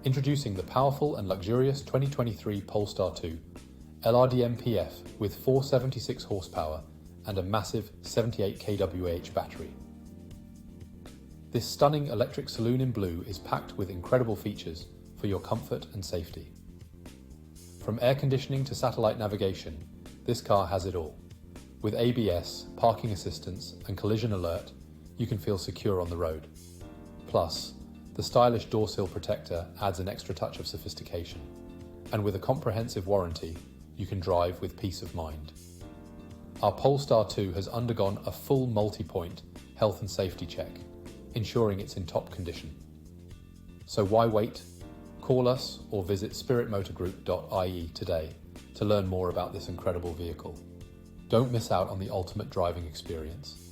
Introducing the powerful and luxurious 2023 Polestar 2, Lrdm PF with 476 horsepower and a massive 78 kWh battery. This stunning electric saloon in blue is packed with incredible features for your comfort and safety. From air conditioning to satellite navigation, this car has it all. With ABS, parking assistance and collision alert, you can feel secure on the road. Plus, the stylish Door Sill Protector adds an extra touch of sophistication. And with a comprehensive warranty, you can drive with peace of mind. Our Polestar 2 has undergone a full multi-point health and safety check, ensuring it's in top condition. So why wait? Call us or visit spiritmotorgroup.ie today to learn more about this incredible vehicle. Don't miss out on the ultimate driving experience.